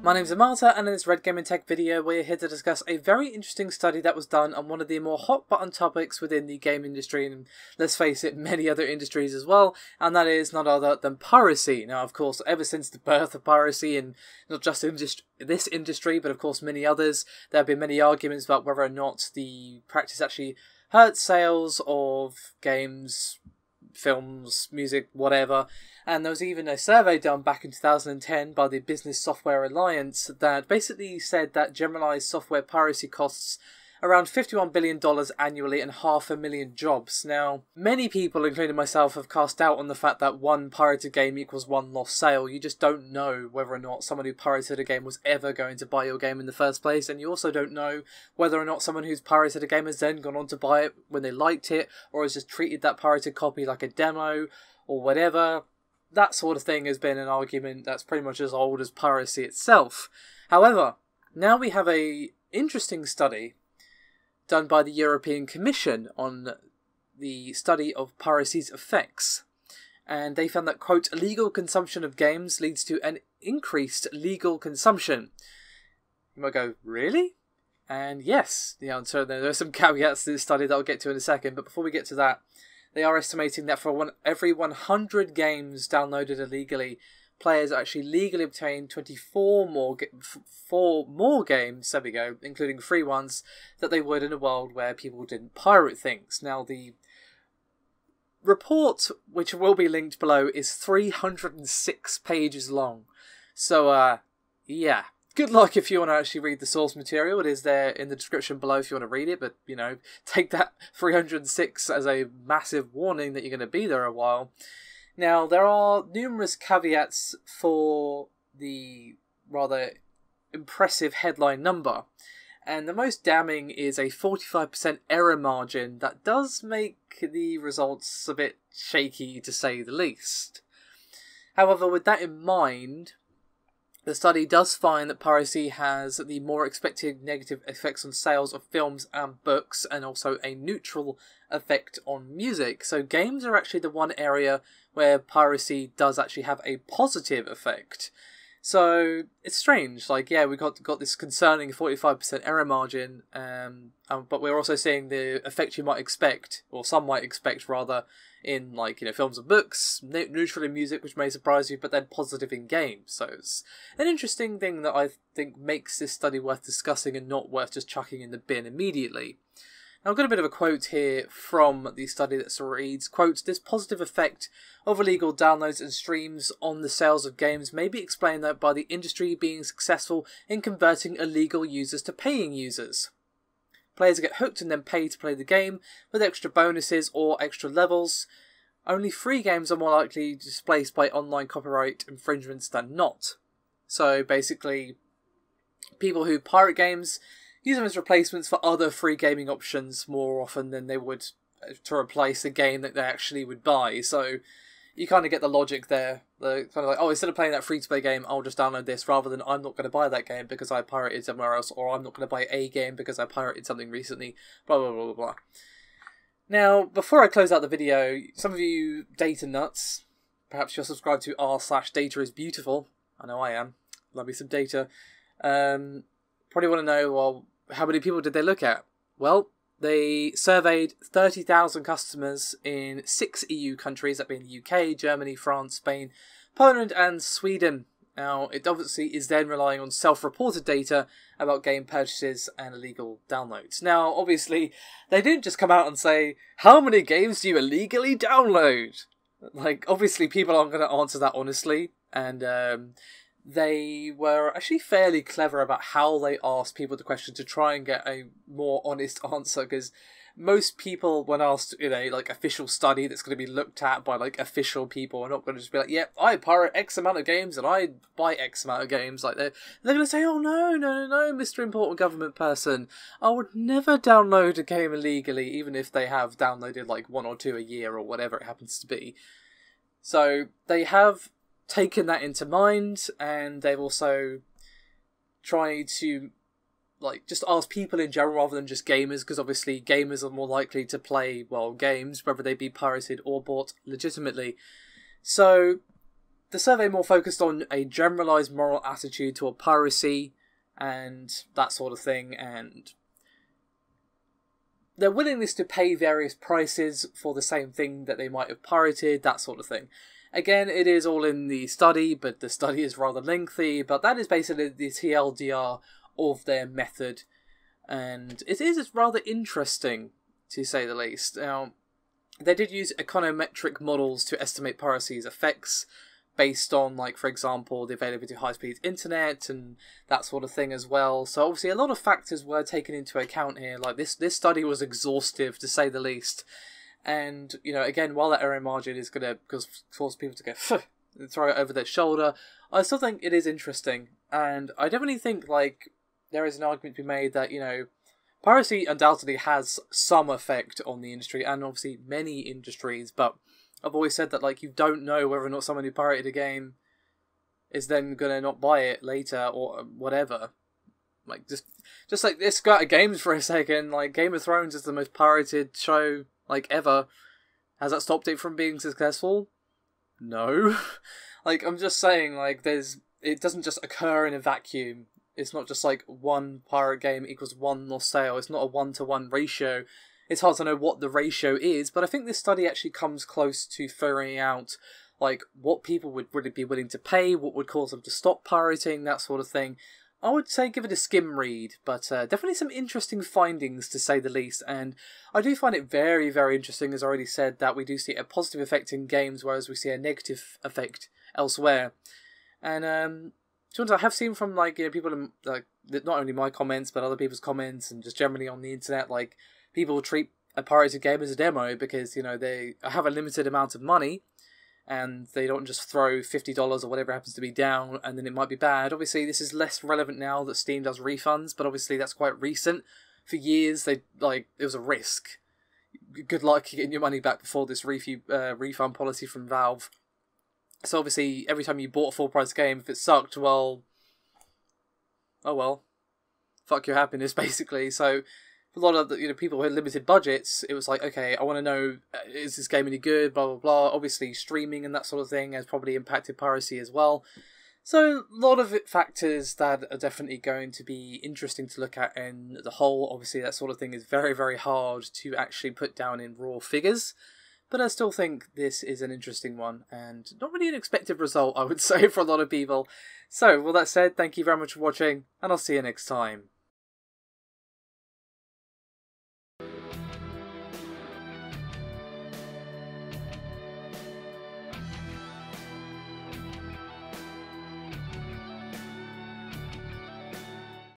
My name's Amata, and in this Red Gaming Tech video we're here to discuss a very interesting study that was done on one of the more hot button topics within the game industry, and let's face it, many other industries as well, and that is none other than piracy. Now, of course, ever since the birth of piracy, and not just this industry, but of course many others, there have been many arguments about whether or not the practice actually hurt sales of games, films, music, whatever. And there was even a survey done back in 2010 by the Business Software Alliance that basically said that generalized software piracy costs around $51 billion annually and 500,000 jobs. Now, many people, including myself, have cast doubt on the fact that one pirated game equals one lost sale. You just don't know whether or not someone who pirated a game was ever going to buy your game in the first place, and you also don't know whether or not someone who's pirated a game has then gone on to buy it when they liked it, or has just treated that pirated copy like a demo, or whatever. That sort of thing has been an argument that's pretty much as old as piracy itself. However, now we have a interesting study done by the European Commission on the study of piracy's effects. And they found that, quote, illegal consumption of games leads to an increased legal consumption. You might go, really? And yes, the answer, there are some caveats to this study that I'll get to in a second, but before we get to that, they are estimating that for every 100 games downloaded illegally, players actually legally obtain 24 more games, there we go, including free ones, that they would in a world where people didn't pirate things. Now, the report, which will be linked below, is 306 pages long. So, yeah. Good luck if you want to actually read the source material. It is there in the description below if you want to read it, but, you know, take that 306 as a massive warning that you're going to be there a while. Now, there are numerous caveats for the rather impressive headline number, and the most damning is a 45% error margin that does make the results a bit shaky, to say the least. However, with that in mind, the study does find that piracy has the more expected negative effects on sales of films and books, and also a neutral effect on music. So games are actually the one area where piracy does actually have a positive effect. So it's strange. Like, yeah, we got this concerning 45% error margin, but we're also seeing the effect you might expect, or some might expect rather, in, like, you know, films and books, neutral in music, which may surprise you, but then positive in games. So it's an interesting thing that I think makes this study worth discussing and not worth just chucking in the bin immediately. Now, I've got a bit of a quote here from the study that reads, quote, this positive effect of illegal downloads and streams on the sales of games may be explained by the industry being successful in converting illegal users to paying users. Players get hooked and then pay to play the game with extra bonuses or extra levels. Only free games are more likely displaced by online copyright infringements than not. So basically, people who pirate games use them as replacements for other free gaming options more often than they would to replace a game that they actually would buy. So you kind of get the logic there. They're kind of like, oh, instead of playing that free-to-play game, I'll just download this, rather than I'm not going to buy that game because I pirated somewhere else, or I'm not going to buy a game because I pirated something recently, blah, blah, blah, blah, blah. Now, before I close out the video, some of you data nuts, perhaps you're subscribed to r/data is beautiful. I know I am. Love me some data. Probably want to know, well, how many people did they look at? Well, they surveyed 30,000 customers in 6 EU countries, that being the UK, Germany, France, Spain, Poland and Sweden. Now, it obviously is then relying on self-reported data about game purchases and illegal downloads. Now, obviously, they didn't just come out and say, how many games do you illegally download? Like, obviously, people aren't going to answer that honestly, and they were actually fairly clever about how they asked people the question to try and get a more honest answer, because most people, when asked in a like official study that's going to be looked at by like official people, are not going to just be like, yep, I pirate X amount of games and I buy X amount of games. Like they're going to say, oh no, Mr. Important Government Person, I would never download a game illegally, even if they have downloaded like 1 or 2 a year or whatever it happens to be. So they have taken that into mind, and they've also tried to like just ask people in general rather than just gamers, because obviously gamers are more likely to play, well, games, whether they be pirated or bought legitimately. So the survey more focused on a generalised moral attitude toward piracy and that sort of thing, and their willingness to pay various prices for the same thing that they might have pirated, that sort of thing. Again, it is all in the study, but the study is rather lengthy, but that is basically the TLDR of their method, and it is rather interesting, to say the least. Now, they did use econometric models to estimate piracy's effects, based on, like, for example, the availability of high-speed internet and that sort of thing as well. So obviously a lot of factors were taken into account here. Like, this study was exhaustive, to say the least. And, you know, again, while that error margin is going to cause people to go, and throw it over their shoulder, I still think it is interesting. And I definitely think, like, there is an argument to be made that, you know, piracy undoubtedly has some effect on the industry, and obviously many industries, but I've always said that, like, you don't know whether or not someone who pirated a game is then gonna not buy it later or whatever. Like, just like, let's go out of games for a second. Like, Game of Thrones is the most pirated show, like, ever. Has that stopped it from being successful? No. Like, I'm just saying, like, it doesn't just occur in a vacuum. It's not just like one pirate game equals one lost sale. It's not a 1-to-1 ratio. It's hard to know what the ratio is, but I think this study actually comes close to figuring out, like, what people would really be willing to pay, what would cause them to stop pirating, that sort of thing. I would say give it a skim read, but definitely some interesting findings, to say the least, and I do find it very, very interesting, as I already said, that we do see a positive effect in games, whereas we see a negative effect elsewhere. And, to be honest, I have seen from, like, you know, people, like, not only my comments, but other people's comments, and just generally on the internet, like, people treat a pirated game as a demo because, you know, they have a limited amount of money and they don't just throw $50 or whatever happens to be down and then it might be bad. Obviously, this is less relevant now that Steam does refunds, but obviously that's quite recent. For years, it was a risk. Good luck getting your money back before this refund policy from Valve. So obviously, every time you bought a full price game, if it sucked, well, oh well, fuck your happiness, basically. So for a lot of the, you know, people who had limited budgets, it was like, okay, I want to know, is this game any good, blah, blah, blah. Obviously, streaming and that sort of thing has probably impacted piracy as well. So, a lot of factors that are definitely going to be interesting to look at in the whole. Obviously, that sort of thing is very, very hard to actually put down in raw figures. But I still think this is an interesting one, and not really an expected result, I would say, for a lot of people. So, with that said, thank you very much for watching, and I'll see you next time.